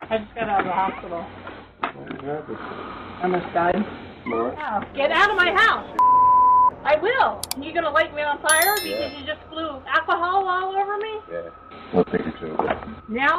I just got out of the hospital. I almost died. Get out of my house! I will! You gonna light me on fire because you just blew alcohol all over me? Yeah. We'll take it to. Now